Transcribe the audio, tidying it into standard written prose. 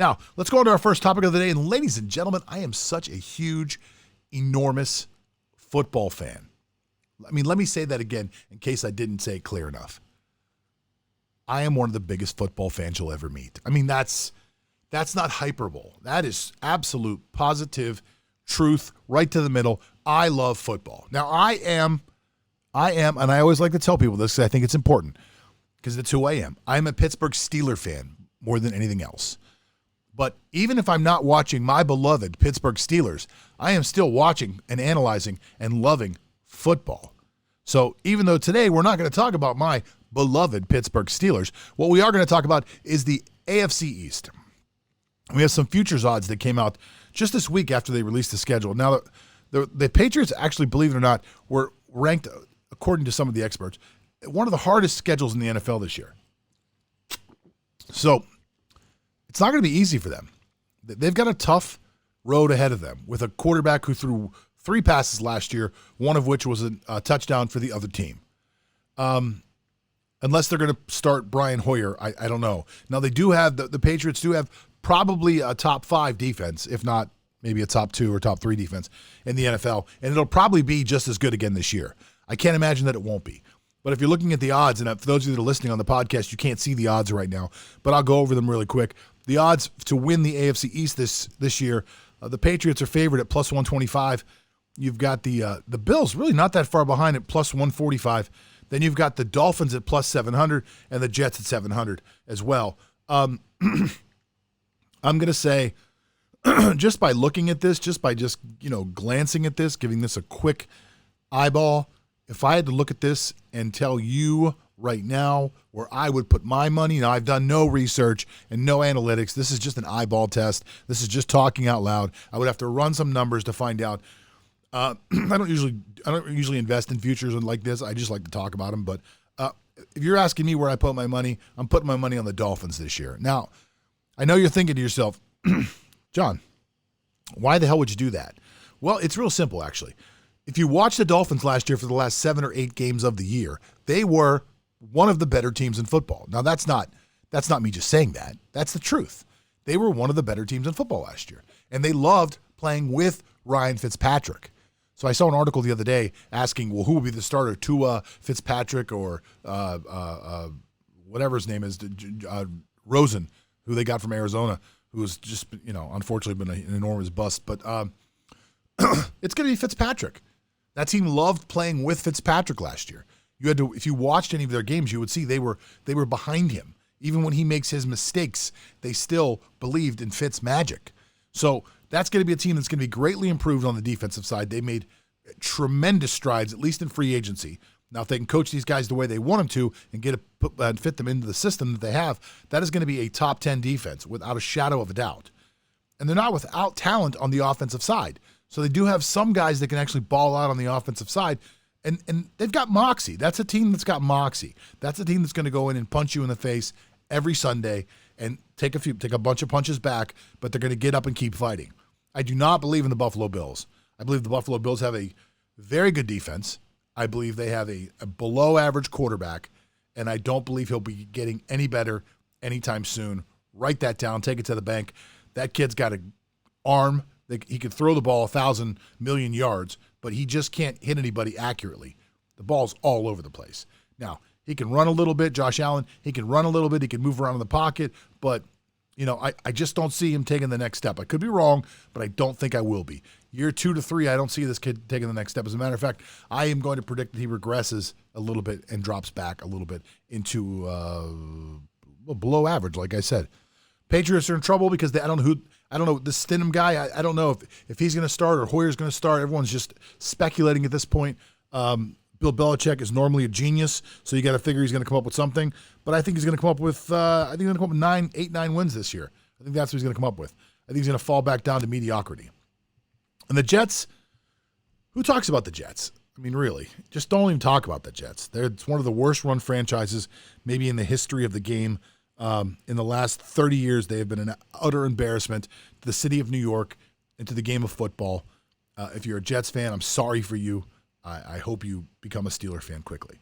Now, let's go on to our first topic of the day. And ladies and gentlemen, I am such a huge, enormous football fan. I mean, let me say that again in case I didn't say it clear enough. I am one of the biggest football fans you'll ever meet. I mean, that's not hyperbole. That is absolute positive truth right to the middle. I love football. Now, I am, and I always like to tell people this because I think it's important because it's who I am. I'm a Pittsburgh Steelers fan more than anything else. But even if I'm not watching my beloved Pittsburgh Steelers, I am still watching and analyzing and loving football. So even though today we're not going to talk about my beloved Pittsburgh Steelers, what we are going to talk about is the AFC East. We have some futures odds that came out just this week after they released the schedule. Now, the Patriots actually, believe it or not, were ranked, according to some of the experts, one of the hardest schedules in the NFL this year. So it's not going to be easy for them. They've got a tough road ahead of them with a quarterback who threw 3 passes last year, one of which was a touchdown for the other team. Unless they're going to start Brian Hoyer, I don't know. Now, they do have, the Patriots do have probably a top 5 defense, if not maybe a top 2 or top 3 defense in the NFL, and it'll probably be just as good again this year. I can't imagine that it won't be. But if you're looking at the odds, and for those of you that are listening on the podcast, you can't see the odds right now, but I'll go over them really quick. The odds to win the AFC East this year, the Patriots are favored at plus 125. You've got the Bills really not that far behind at plus 145. Then you've got the Dolphins at plus 700 and the Jets at 700 as well. I'm going to say, just by looking at this, just glancing at this, giving this a quick eyeball, if I had to look at this and tell you right now where I would put my money, now I've done no research and no analytics. This is just an eyeball test. This is just talking out loud. I would have to run some numbers to find out. I don't usually invest in futures and like this. I just like to talk about them. But if you're asking me where I put my money, I'm putting my money on the Dolphins this year. Now, I know you're thinking to yourself, John, why the hell would you do that? Well, it's real simple, actually. If you watch the Dolphins last year for the last 7 or 8 games of the year, they were one of the better teams in football. Now, that's not me just saying that. That's the truth. They were one of the better teams in football last year, and they loved playing with Ryan Fitzpatrick. So I saw an article the other day asking, well, who will be the starter, Tua, Fitzpatrick, or whatever his name is, Rosen, who they got from Arizona, who has just, unfortunately been an enormous bust. But it's going to be Fitzpatrick. That team loved playing with Fitzpatrick last year. You had to, if you watched any of their games, you would see they were behind him. Even when he makes his mistakes, they still believed in Fitz magic. So that's going to be a team that's going to be greatly improved on the defensive side. They made tremendous strides, at least in free agency. Now, if they can coach these guys the way they want them to and fit them into the system that they have, that is going to be a top 10 defense without a shadow of a doubt. And they're not without talent on the offensive side. So they do have some guys that can actually ball out on the offensive side. And they've got moxie. That's a team that's got moxie. That's a team that's going to go in and punch you in the face every Sunday and take a bunch of punches back, but they're going to get up and keep fighting. I do not believe in the Buffalo Bills. I believe the Buffalo Bills have a very good defense. I believe they have a below-average quarterback, and I don't believe he'll be getting any better anytime soon. Write that down. Take it to the bank. That kid's got an arm. He could throw the ball 1,000 million yards, but he just can't hit anybody accurately. The ball's all over the place. Now, he can run a little bit, Josh Allen. He can run a little bit. He can move around in the pocket, but I just don't see him taking the next step. I could be wrong, but I don't think I will be. Year 2 to 3, I don't see this kid taking the next step. As a matter of fact, I am going to predict that he regresses a little bit and drops back a little bit into below average, like I said. Patriots are in trouble because I don't know this Stidham guy. I don't know if he's going to start or Hoyer's going to start. Everyone's just speculating at this point. Bill Belichick is normally a genius, so you got to figure he's going to come up with something. But I think he's going to come up with 8, 9 wins this year. I think that's what he's going to come up with. I think he's going to fall back down to mediocrity. And the Jets, who talks about the Jets? I mean, really, just don't even talk about the Jets. It's one of the worst run franchises maybe in the history of the game. In the last 30 years, they have been an utter embarrassment to the city of New York and to the game of football. If you're a Jets fan, I'm sorry for you. I hope you become a Steeler fan quickly.